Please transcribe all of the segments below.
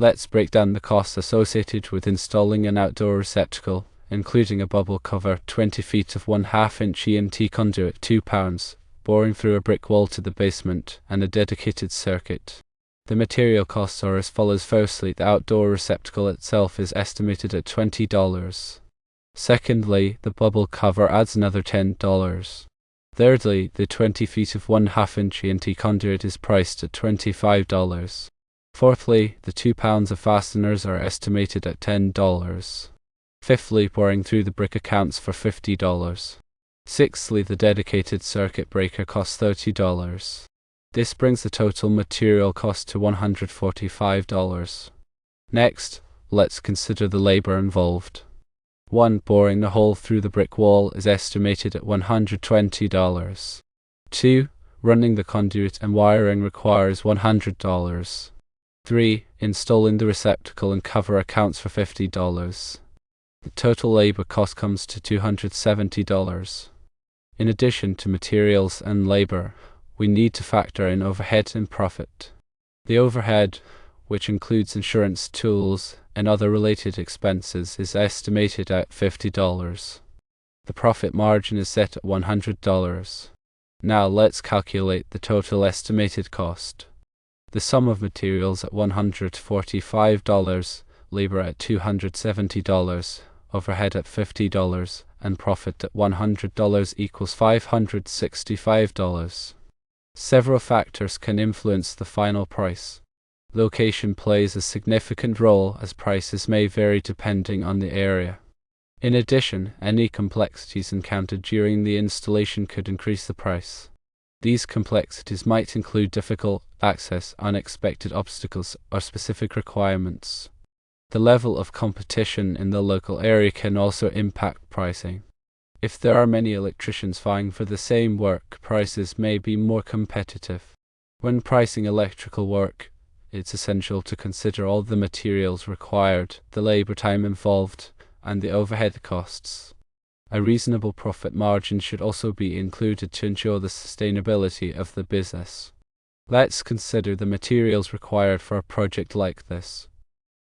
Let's break down the costs associated with installing an outdoor receptacle, including a bubble cover, 20 feet of 1/2 inch EMT conduit, £2, boring through a brick wall to the basement, and a dedicated circuit. The material costs are as follows. Firstly, the outdoor receptacle itself is estimated at $20. Secondly, the bubble cover adds another $10. Thirdly, the 20 feet of 1/2 inch EMT conduit is priced at $25. Fourthly, the 2 pounds of fasteners are estimated at $10. Fifthly, boring through the brick accounts for $50. Sixthly, the dedicated circuit breaker costs $30. This brings the total material cost to $145. Next, let's consider the labor involved. 1. Boring the hole through the brick wall is estimated at $120. 2. Running the conduit and wiring requires $100. 3. Installing the receptacle and cover accounts for $50. The total labor cost comes to $270. In addition to materials and labor, we need to factor in overhead and profit. The overhead, which includes insurance, tools, and other related expenses, is estimated at $50. The profit margin is set at $100. Now let's calculate the total estimated cost. The sum of materials at $145, labor at $270, overhead at $50, and profit at $100 equals $565. Several factors can influence the final price. Location plays a significant role, as prices may vary depending on the area. In addition, any complexities encountered during the installation could increase the price. These complexities might include difficult access, unexpected obstacles, or specific requirements. The level of competition in the local area can also impact pricing. If there are many electricians vying for the same work, prices may be more competitive. When pricing electrical work, it's essential to consider all the materials required, the labor time involved, and the overhead costs. A reasonable profit margin should also be included to ensure the sustainability of the business. Let's consider the materials required for a project like this.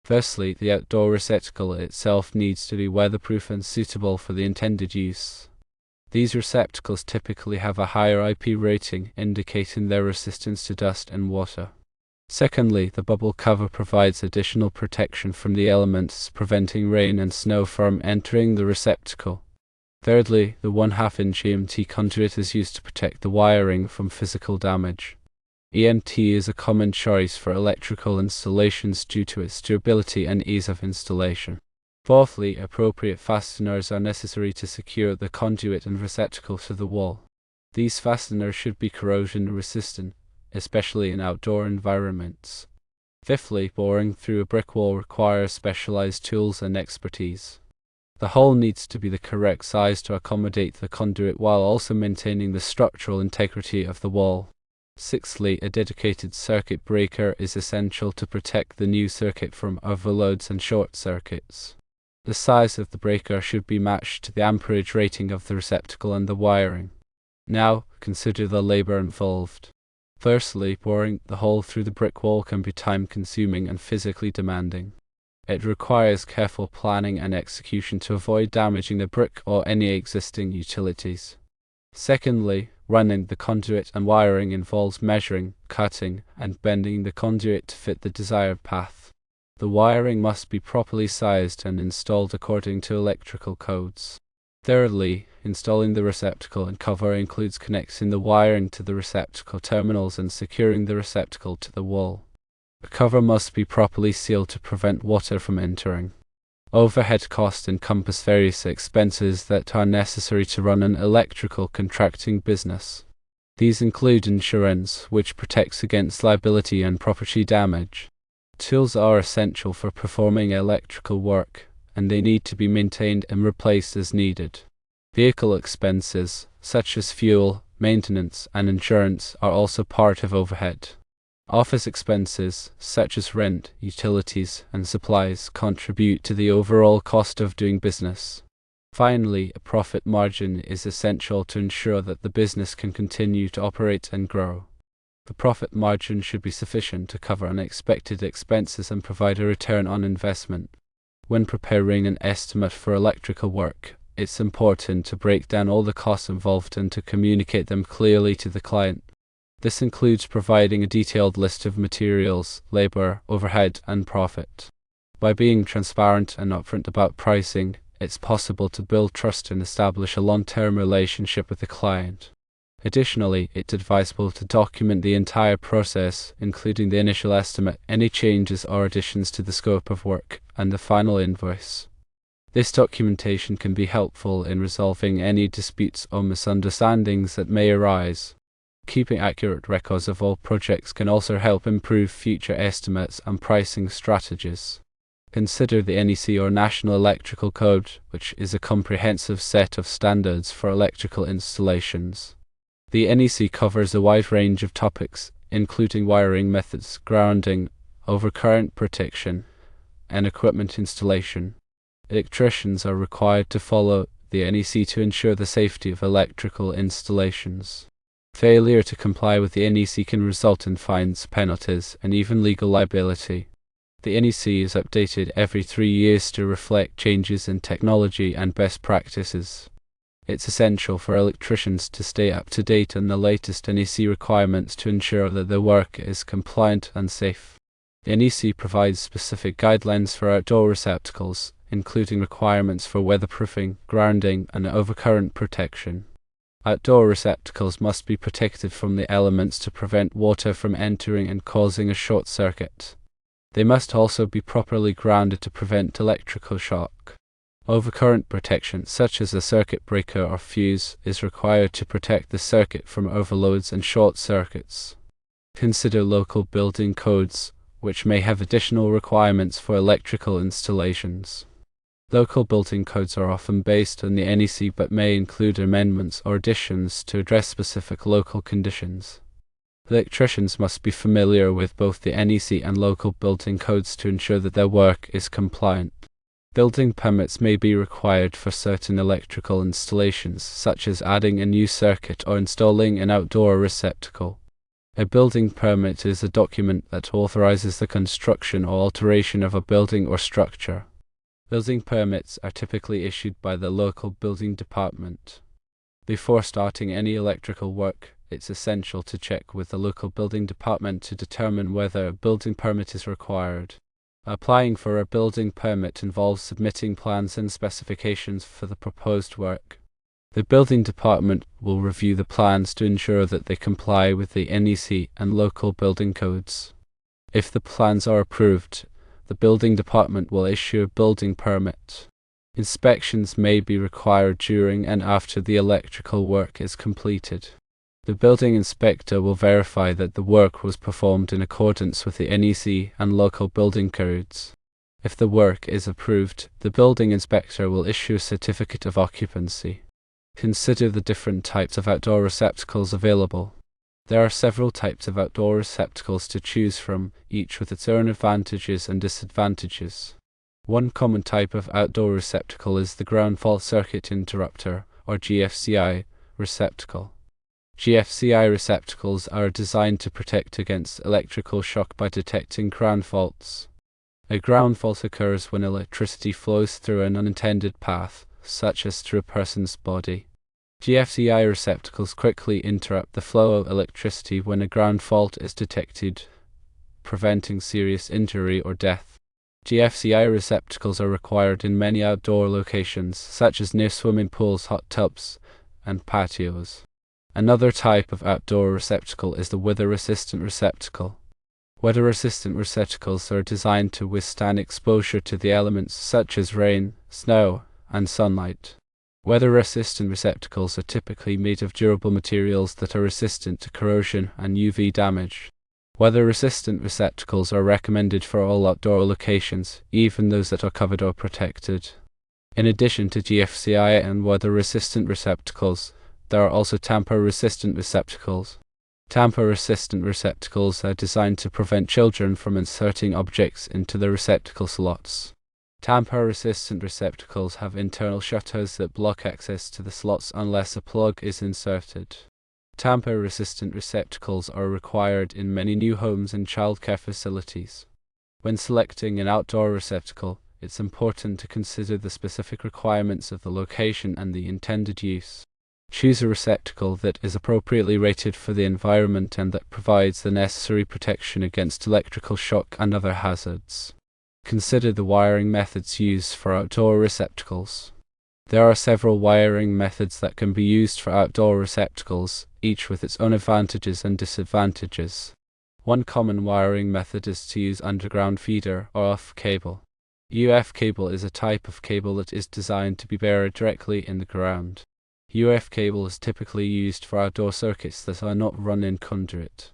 Firstly, the outdoor receptacle itself needs to be weatherproof and suitable for the intended use. These receptacles typically have a higher IP rating, indicating their resistance to dust and water. Secondly, the bubble cover provides additional protection from the elements, preventing rain and snow from entering the receptacle. Thirdly, the 1/2 inch EMT conduit is used to protect the wiring from physical damage. EMT is a common choice for electrical installations due to its durability and ease of installation. Fourthly, appropriate fasteners are necessary to secure the conduit and receptacle to the wall. These fasteners should be corrosion resistant, especially in outdoor environments. Fifthly, boring through a brick wall requires specialized tools and expertise. The hole needs to be the correct size to accommodate the conduit while also maintaining the structural integrity of the wall. Sixthly, a dedicated circuit breaker is essential to protect the new circuit from overloads and short circuits. The size of the breaker should be matched to the amperage rating of the receptacle and the wiring. Now, consider the labor involved. Firstly, boring the hole through the brick wall can be time-consuming and physically demanding. It requires careful planning and execution to avoid damaging the brick or any existing utilities. Secondly, running the conduit and wiring involves measuring, cutting, and bending the conduit to fit the desired path. The wiring must be properly sized and installed according to electrical codes. Thirdly, installing the receptacle and cover includes connecting the wiring to the receptacle terminals and securing the receptacle to the wall. The cover must be properly sealed to prevent water from entering. Overhead costs encompass various expenses that are necessary to run an electrical contracting business. These include insurance, which protects against liability and property damage. Tools are essential for performing electrical work, and they need to be maintained and replaced as needed. Vehicle expenses, such as fuel, maintenance, and insurance, are also part of overhead. Office expenses, such as rent, utilities, and supplies, contribute to the overall cost of doing business. Finally, a profit margin is essential to ensure that the business can continue to operate and grow. The profit margin should be sufficient to cover unexpected expenses and provide a return on investment. When preparing an estimate for electrical work, it's important to break down all the costs involved and to communicate them clearly to the client. This includes providing a detailed list of materials, labor, overhead, and profit. By being transparent and upfront about pricing, it's possible to build trust and establish a long-term relationship with the client. Additionally, it's advisable to document the entire process, including the initial estimate, any changes or additions to the scope of work, and the final invoice. This documentation can be helpful in resolving any disputes or misunderstandings that may arise. Keeping accurate records of all projects can also help improve future estimates and pricing strategies. Consider the NEC or National Electrical Code, which is a comprehensive set of standards for electrical installations. The NEC covers a wide range of topics, including wiring methods, grounding, overcurrent protection, and equipment installation. Electricians are required to follow the NEC to ensure the safety of electrical installations. Failure to comply with the NEC can result in fines, penalties, and even legal liability. The NEC is updated every 3 years to reflect changes in technology and best practices. It's essential for electricians to stay up to date on the latest NEC requirements to ensure that their work is compliant and safe. The NEC provides specific guidelines for outdoor receptacles, including requirements for weatherproofing, grounding, and overcurrent protection. Outdoor receptacles must be protected from the elements to prevent water from entering and causing a short circuit. They must also be properly grounded to prevent electrical shock. Overcurrent protection, such as a circuit breaker or fuse, is required to protect the circuit from overloads and short circuits. Consider local building codes, which may have additional requirements for electrical installations. Local building codes are often based on the NEC but may include amendments or additions to address specific local conditions. Electricians must be familiar with both the NEC and local building codes to ensure that their work is compliant. Building permits may be required for certain electrical installations, such as adding a new circuit or installing an outdoor receptacle. A building permit is a document that authorizes the construction or alteration of a building or structure. Building permits are typically issued by the local building department. Before starting any electrical work, it's essential to check with the local building department to determine whether a building permit is required. Applying for a building permit involves submitting plans and specifications for the proposed work. The building department will review the plans to ensure that they comply with the NEC and local building codes. If the plans are approved, the building department will issue a building permit. Inspections may be required during and after the electrical work is completed. The building inspector will verify that the work was performed in accordance with the NEC and local building codes. If the work is approved, the building inspector will issue a certificate of occupancy. Consider the different types of outdoor receptacles available. There are several types of outdoor receptacles to choose from, each with its own advantages and disadvantages. One common type of outdoor receptacle is the ground fault circuit interrupter, or GFCI, receptacle. GFCI receptacles are designed to protect against electrical shock by detecting ground faults. A ground fault occurs when electricity flows through an unintended path, such as through a person's body. GFCI receptacles quickly interrupt the flow of electricity when a ground fault is detected, preventing serious injury or death. GFCI receptacles are required in many outdoor locations, such as near swimming pools, hot tubs, and patios. Another type of outdoor receptacle is the weather-resistant receptacle. Weather-resistant receptacles are designed to withstand exposure to the elements such as rain, snow, and sunlight. Weather-resistant receptacles are typically made of durable materials that are resistant to corrosion and UV damage. Weather-resistant receptacles are recommended for all outdoor locations, even those that are covered or protected. In addition to GFCI and weather-resistant receptacles, there are also tamper-resistant receptacles. Tamper-resistant receptacles are designed to prevent children from inserting objects into the receptacle slots. Tamper-resistant receptacles have internal shutters that block access to the slots unless a plug is inserted. Tamper-resistant receptacles are required in many new homes and childcare facilities. When selecting an outdoor receptacle, it's important to consider the specific requirements of the location and the intended use. Choose a receptacle that is appropriately rated for the environment and that provides the necessary protection against electrical shock and other hazards. Consider the wiring methods used for outdoor receptacles. There are several wiring methods that can be used for outdoor receptacles, each with its own advantages and disadvantages. One common wiring method is to use underground feeder or UF cable. UF cable is a type of cable that is designed to be buried directly in the ground. UF cable is typically used for outdoor circuits that are not run in conduit.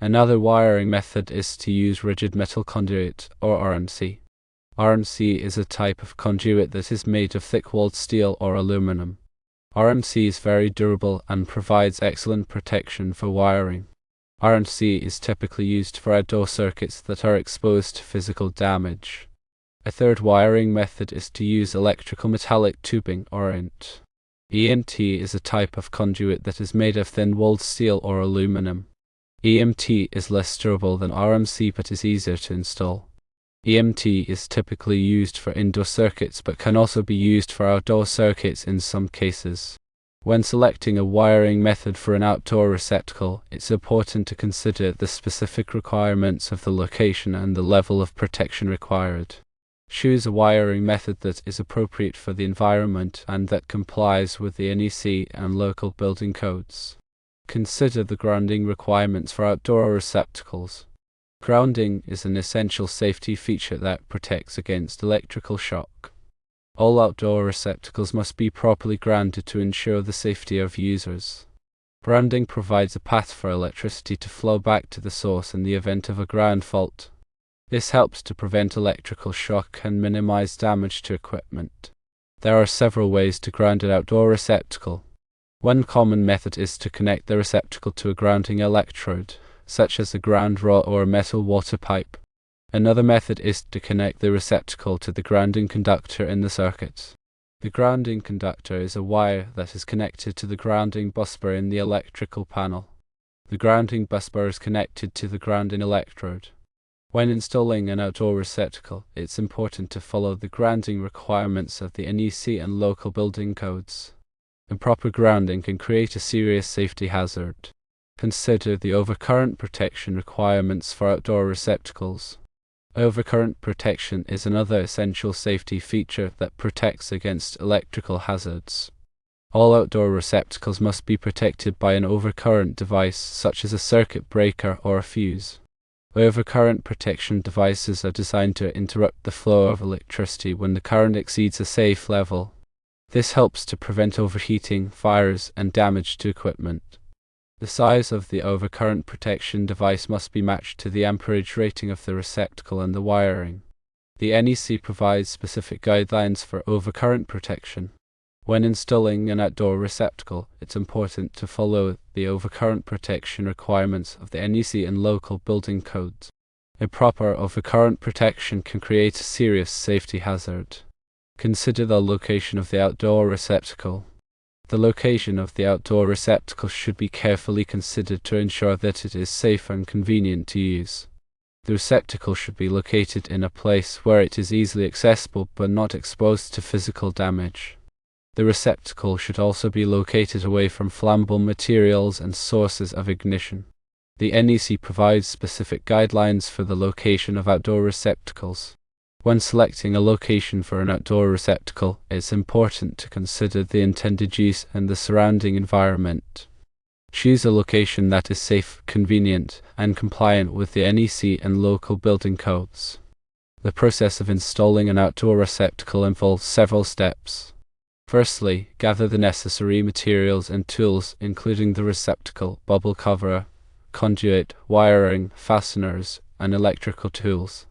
Another wiring method is to use rigid metal conduit or RMC. RMC is a type of conduit that is made of thick-walled steel or aluminum. RMC is very durable and provides excellent protection for wiring. RMC is typically used for outdoor circuits that are exposed to physical damage. A third wiring method is to use electrical metallic tubing or ENT. EMT is a type of conduit that is made of thin-walled steel or aluminum. EMT is less durable than RMC but is easier to install. EMT is typically used for indoor circuits but can also be used for outdoor circuits in some cases. When selecting a wiring method for an outdoor receptacle, it's important to consider the specific requirements of the location and the level of protection required. Choose a wiring method that is appropriate for the environment and that complies with the NEC and local building codes. Consider the grounding requirements for outdoor receptacles. Grounding is an essential safety feature that protects against electrical shock. All outdoor receptacles must be properly grounded to ensure the safety of users. Grounding provides a path for electricity to flow back to the source in the event of a ground fault. This helps to prevent electrical shock and minimize damage to equipment. There are several ways to ground an outdoor receptacle. One common method is to connect the receptacle to a grounding electrode, such as a ground rod or a metal water pipe. Another method is to connect the receptacle to the grounding conductor in the circuit. The grounding conductor is a wire that is connected to the grounding busbar in the electrical panel. The grounding busbar is connected to the grounding electrode. When installing an outdoor receptacle, it's important to follow the grounding requirements of the NEC and local building codes. Improper grounding can create a serious safety hazard. Consider the overcurrent protection requirements for outdoor receptacles. Overcurrent protection is another essential safety feature that protects against electrical hazards. All outdoor receptacles must be protected by an overcurrent device such as a circuit breaker or a fuse. Overcurrent protection devices are designed to interrupt the flow of electricity when the current exceeds a safe level. This helps to prevent overheating, fires, and damage to equipment. The size of the overcurrent protection device must be matched to the amperage rating of the receptacle and the wiring. The NEC provides specific guidelines for overcurrent protection. When installing an outdoor receptacle, it's important to follow the overcurrent protection requirements of the NEC and local building codes. Improper overcurrent protection can create a serious safety hazard. Consider the location of the outdoor receptacle. The location of the outdoor receptacle should be carefully considered to ensure that it is safe and convenient to use. The receptacle should be located in a place where it is easily accessible but not exposed to physical damage. The receptacle should also be located away from flammable materials and sources of ignition. The NEC provides specific guidelines for the location of outdoor receptacles. When selecting a location for an outdoor receptacle, it's important to consider the intended use and the surrounding environment. Choose a location that is safe, convenient, and compliant with the NEC and local building codes. The process of installing an outdoor receptacle involves several steps. Firstly, gather the necessary materials and tools, including the receptacle, bubble cover, conduit, wiring, fasteners, and electrical tools.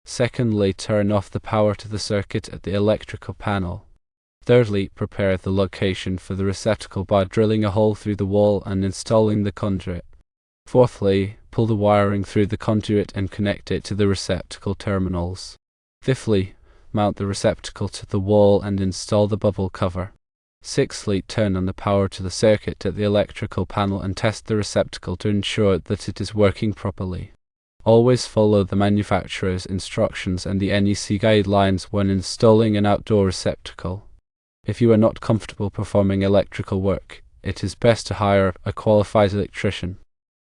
Secondly, turn off the power to the circuit at the electrical panel. Thirdly, prepare the location for the receptacle by drilling a hole through the wall and installing the conduit. Fourthly, pull the wiring through the conduit and connect it to the receptacle terminals. Fifthly, mount the receptacle to the wall and install the bubble cover. Sixthly, turn on the power to the circuit at the electrical panel and test the receptacle to ensure that it is working properly. Always follow the manufacturer's instructions and the NEC guidelines when installing an outdoor receptacle. If you are not comfortable performing electrical work, it is best to hire a qualified electrician.